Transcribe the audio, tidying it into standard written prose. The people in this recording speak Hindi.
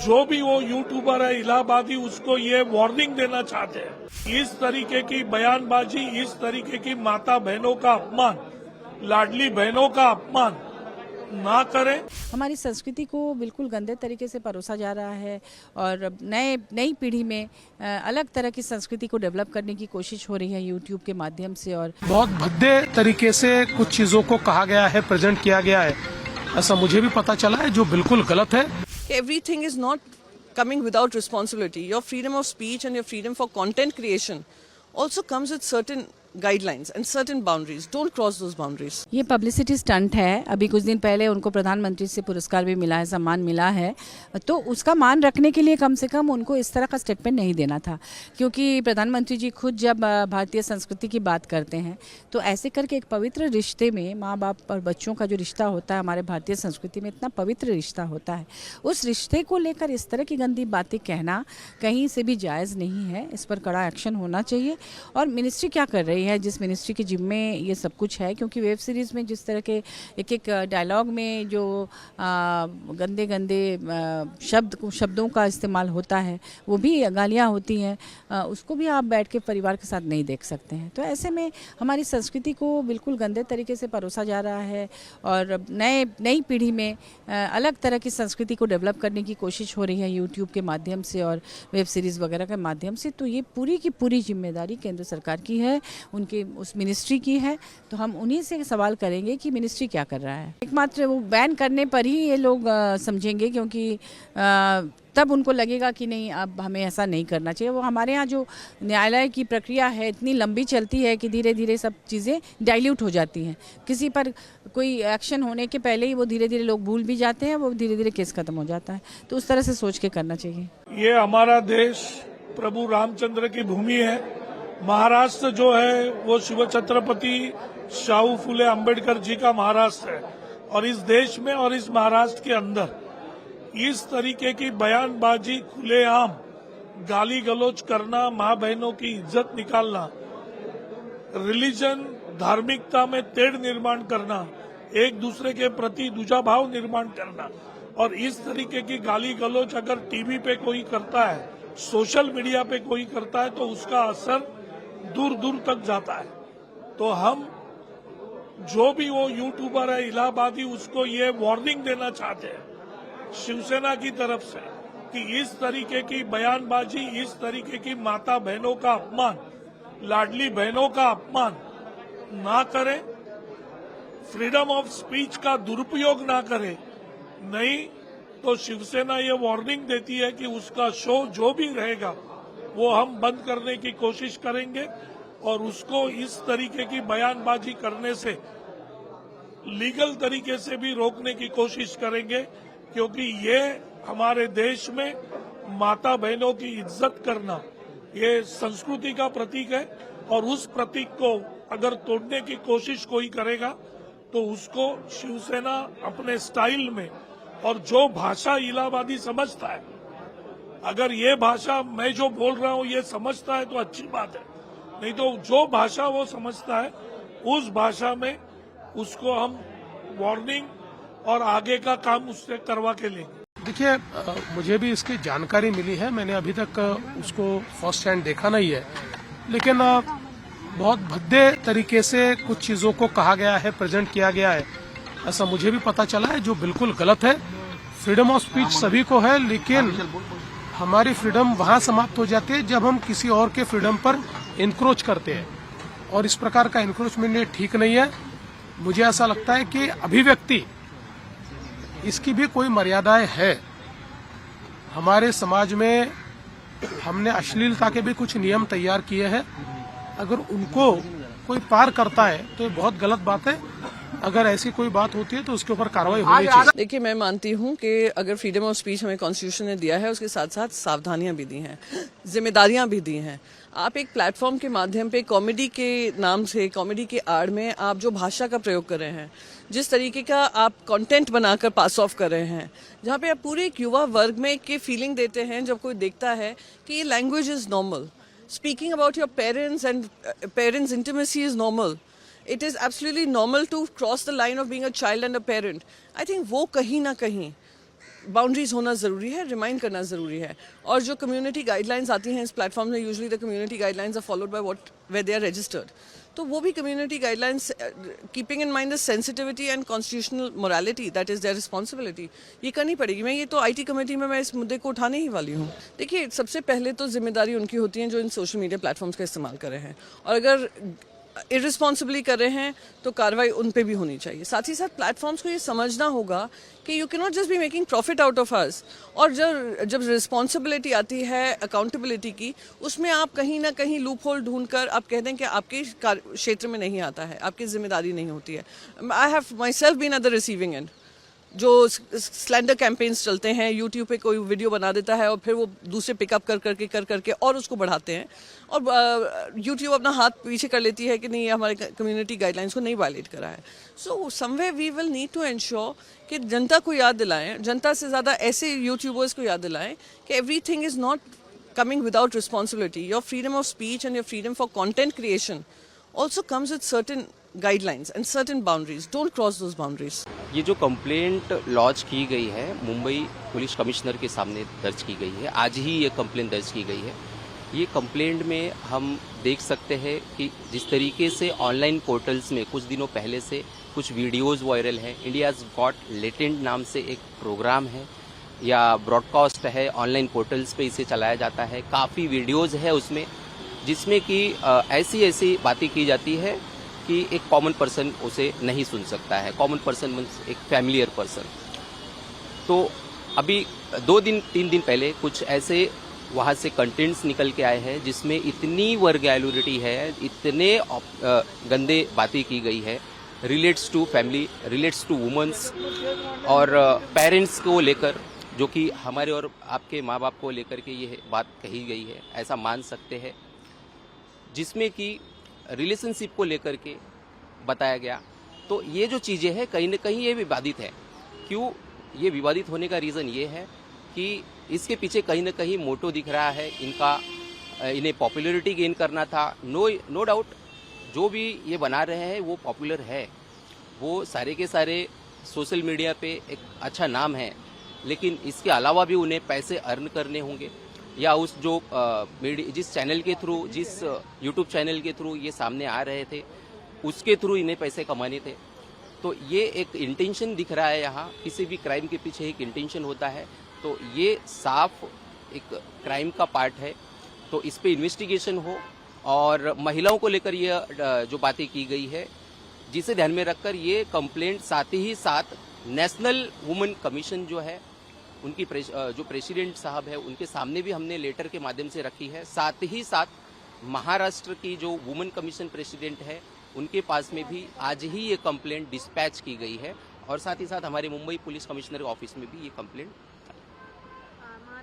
जो भी वो यूट्यूबर है इलाहाबादी उसको ये वार्निंग देना चाहते हैं। इस तरीके की बयानबाजी, इस तरीके की माता बहनों का अपमान, लाडली बहनों का अपमान ना करें। हमारी संस्कृति को बिल्कुल गंदे तरीके से परोसा जा रहा है और नई पीढ़ी में अलग तरह की संस्कृति को डेवलप करने की कोशिश हो रही है यूट्यूब के माध्यम से। और बहुत भद्दे तरीके से कुछ चीजों को कहा गया है, प्रेजेंट किया गया है, ऐसा मुझे भी पता चला है, जो बिल्कुल गलत है। Everything is not coming without responsibility. Your freedom of speech and your freedom for content creation also comes with certain guidelines and certain boundaries. Don't cross those boundaries. ये पब्लिसिटी स्टंट है। अभी कुछ दिन पहले उनको प्रधानमंत्री से पुरस्कार भी मिला है, सम्मान मिला है, तो उसका मान रखने के लिए कम से कम उनको इस तरह का स्टेटमेंट नहीं देना था। क्योंकि प्रधानमंत्री जी खुद जब भारतीय संस्कृति की बात करते हैं तो ऐसे करके एक पवित्र रिश्ते में माँ बाप और बच्चों का जो रिश्ता होता है हमारे भारतीय संस्कृति में इतना पवित्र रिश्ता होता है, उस रिश्ते को लेकर इस तरह की गंदी बातें कहना कहीं से भी जायज़ नहीं है। इस पर कड़ा एक्शन होना चाहिए। और मिनिस्ट्री क्या कर रही है, जिस मिनिस्ट्री के जिम्मे ये सब कुछ है, क्योंकि वेब सीरीज़ में जिस तरह के एक डायलॉग में जो गंदे शब्दों का इस्तेमाल होता है, वो भी गालियाँ होती हैं, उसको भी आप बैठ के परिवार के साथ नहीं देख सकते हैं। तो ऐसे में हमारी संस्कृति को बिल्कुल गंदे तरीके से परोसा जा रहा है और नई पीढ़ी में अलग तरह की संस्कृति को डेवलप करने की कोशिश हो रही है यूट्यूब के माध्यम से और वेब सीरीज़ वगैरह के माध्यम से। तो ये पूरी की पूरी जिम्मेदारी केंद्र सरकार की है, उनके उस मिनिस्ट्री की है। तो हम उन्हीं से सवाल करेंगे कि मिनिस्ट्री क्या कर रहा है। एकमात्र वो बैन करने पर ही ये लोग समझेंगे, क्योंकि तब उनको लगेगा कि नहीं, अब हमें ऐसा नहीं करना चाहिए। वो हमारे यहाँ जो न्यायालय की प्रक्रिया है इतनी लंबी चलती है कि धीरे धीरे सब चीज़ें डाइल्यूट हो जाती हैं। किसी पर कोई एक्शन होने के पहले ही वो धीरे धीरे लोग भूल भी जाते हैं, वो धीरे धीरे केस खत्म हो जाता है। तो उस तरह से सोच के करना चाहिए। ये हमारा देश प्रभु रामचंद्र की भूमि है। महाराष्ट्र जो है वो शिव छत्रपति शाहू फुले अम्बेडकर जी का महाराष्ट्र है। और इस देश में और इस महाराष्ट्र के अंदर इस तरीके की बयानबाजी, खुलेआम गाली गलौज करना, माँ बहनों की इज्जत निकालना, रिलीजन धार्मिकता में तेढ़ निर्माण करना, एक दूसरे के प्रति दूजाभाव निर्माण करना, और इस तरीके की गाली गलौज अगर टीवी पे कोई करता है, सोशल मीडिया पे कोई करता है, तो उसका असर दूर दूर तक जाता है। तो हम जो भी वो यूट्यूबर है इलाहाबादी उसको ये वार्निंग देना चाहते हैं शिवसेना की तरफ से कि इस तरीके की बयानबाजी, इस तरीके की माता बहनों का अपमान, लाडली बहनों का अपमान ना करें, फ्रीडम ऑफ स्पीच का दुरुपयोग ना करें। नहीं तो शिवसेना ये वार्निंग देती है कि उसका शो जो भी रहेगा वो हम बंद करने की कोशिश करेंगे और उसको इस तरीके की बयानबाजी करने से लीगल तरीके से भी रोकने की कोशिश करेंगे, क्योंकि ये हमारे देश में माता बहनों की इज्जत करना ये संस्कृति का प्रतीक है। और उस प्रतीक को अगर तोड़ने की कोशिश कोई करेगा तो उसको शिवसेना अपने स्टाइल में, और जो भाषा इलाहाबादी समझता है, अगर ये भाषा मैं जो बोल रहा हूँ ये समझता है तो अच्छी बात है, नहीं तो जो भाषा वो समझता है उस भाषा में उसको हम वार्निंग और आगे का काम उससे करवा के लेंगे। देखिए, मुझे भी इसकी जानकारी मिली है, मैंने अभी तक उसको फर्स्ट हैंड देखा नहीं है, लेकिन बहुत भद्दे तरीके से कुछ चीजों को कहा गया है, प्रेजेंट किया गया है, ऐसा मुझे भी पता चला है, जो बिल्कुल गलत है। फ्रीडम ऑफ स्पीच सभी को है, लेकिन हमारी फ्रीडम वहां समाप्त हो जाती है जब हम किसी और के फ्रीडम पर इंक्रोच करते हैं, और इस प्रकार का इंक्रोचमेंट ये ठीक नहीं है। मुझे ऐसा लगता है कि अभिव्यक्ति इसकी भी कोई मर्यादाएं है। हमारे समाज में हमने अश्लीलता के भी कुछ नियम तैयार किए हैं, अगर उनको कोई पार करता है तो ये बहुत गलत बात है। अगर ऐसी कोई बात होती है तो उसके ऊपर कार्रवाई होनी चाहिए। देखिए, मैं मानती हूँ कि अगर फ्रीडम ऑफ स्पीच हमें कॉन्स्टिट्यूशन ने दिया है, उसके साथ साथ सावधानियां भी दी हैं, जिम्मेदारियां भी दी हैं। आप एक प्लेटफॉर्म के माध्यम पे कॉमेडी के नाम से, कॉमेडी के आड़ में आप जो भाषा का प्रयोग कर रहे हैं, जिस तरीके का आप कंटेंट बनाकर पास ऑफ कर रहे हैं, जहाँ पे आप पूरे एक युवा वर्ग में एक फीलिंग देते हैं जब कोई देखता है कि ये language is normal, speaking about your parents and parents intimacy is normal, it is absolutely normal to cross the line of being a child and a parent. I think वो कहीं ना कहीं बाउंड्रीज होना ज़रूरी है, रिमाइंड करना ज़रूरी है। और जो कम्युनिटी गाइडलाइंस आती हैं इस प्लेटफॉर्म में, usually the community guidelines are followed by what where they are registered, तो वो भी community guidelines keeping in mind the sensitivity and constitutional morality that is their responsibility, ये करनी पड़ेगी। मैं ये तो IT कमेटी में मैं इस मुद्दे को उठाने ही वाली हूँ। देखिए, सबसे पहले तो जिम्मेदारी उनकी होती है जो इन सोशल मीडिया प्लेटफॉर्म्स का इस्तेमाल कर रहे हैं, और अगर इररिस्पॉन्सिबली कर रहे हैं तो कार्रवाई उन पे भी होनी चाहिए। साथ ही साथ प्लेटफॉर्म्स को ये समझना होगा कि you can not just be making profit out of us, और जब रिस्पॉन्सिबिलिटी आती है अकाउंटेबिलिटी की, उसमें आप कहीं ना कहीं लूप होल ढूंढ कर आप कह दें कि आपके क्षेत्र में नहीं आता है, आपकी जिम्मेदारी नहीं होती है। I have myself been at the receiving end. जो स्लैंडर कैंपेन्स चलते हैं, यूट्यूब पे कोई वीडियो बना देता है और फिर वो दूसरे पिकअप कर करके और उसको बढ़ाते हैं, और यूट्यूब अपना हाथ पीछे कर लेती है कि नहीं, ये हमारे कम्युनिटी गाइडलाइंस को नहीं वायलेट करा है। So somewhere we will need to ensure कि जनता को याद दिलाएं, जनता से ज़्यादा ऐसे यूट्यूबर्स को याद दिलाएं कि everything is not coming without responsibility. Your freedom of speech and your freedom for content creation also comes with certain guidelines and certain boundaries. Don't cross those boundaries. ये जो कंप्लेंट लॉन्च की गई है मुंबई पुलिस कमिश्नर के सामने दर्ज की गई है, आज ही ये कंप्लेंट दर्ज की गई है। ये कंप्लेंट में हम देख सकते हैं कि जिस तरीके से ऑनलाइन पोर्टल्स में कुछ दिनों पहले से कुछ वीडियोस वायरल हैं। इंडियाज़ गॉट लेटेंट नाम से एक प्रोग्राम है या ब्रॉडकास्ट है, ऑनलाइन पोर्टल्स पे इसे चलाया जाता है। काफ़ी वीडियोस है उसमें जिसमें कि ऐसी बातें की जाती है कि एक कॉमन पर्सन उसे नहीं सुन सकता है। कॉमन पर्सन मीन्स एक फैमिलियर पर्सन। तो अभी 2-3 दिन पहले कुछ ऐसे वहाँ से कंटेंट्स निकल के आए हैं जिसमें इतनी वर्गैलिटी है, इतने गंदे बातें की गई है, relates to family, relates to women's और पेरेंट्स को लेकर, जो कि हमारे और आपके माँ बाप को लेकर के ये बात कही गई है, ऐसा मान सकते हैं, जिसमें कि रिलेशनशिप को लेकर के बताया गया। तो ये जो चीज़ें हैं कहीं ना कहीं ये विवादित है। क्यों ये विवादित होने का रीज़न ये है कि इसके पीछे कहीं ना कहीं मोटो दिख रहा है इनका, इन्हें पॉपुलैरिटी गेन करना था। नो डाउट जो भी ये बना रहे हैं वो पॉपुलर है, वो सारे के सारे सोशल मीडिया पे एक अच्छा नाम है, लेकिन इसके अलावा भी उन्हें पैसे अर्न करने होंगे, या उस जो जिस चैनल के थ्रू, जिस यूट्यूब चैनल के थ्रू ये सामने आ रहे थे उसके थ्रू इन्हें पैसे कमाने थे। तो ये एक इंटेंशन दिख रहा है यहाँ, किसी भी क्राइम के पीछे एक इंटेंशन होता है। तो ये साफ एक क्राइम का पार्ट है, तो इस पे इन्वेस्टिगेशन हो। और महिलाओं को लेकर ये जो बातें की गई है, जिसे ध्यान में रखकर ये कंप्लेंट साथ ही साथ नेशनल वुमेन कमीशन जो है उनकी जो प्रेसिडेंट साहब है उनके सामने भी हमने लेटर के माध्यम से रखी है। साथ ही साथ महाराष्ट्र की जो वुमेन कमीशन प्रेसिडेंट है उनके पास में भी आज ही ये कंप्लेंट डिस्पैच की गई है, और साथ ही साथ हमारे मुंबई पुलिस कमिश्नर ऑफिस में भी ये कंप्लेंट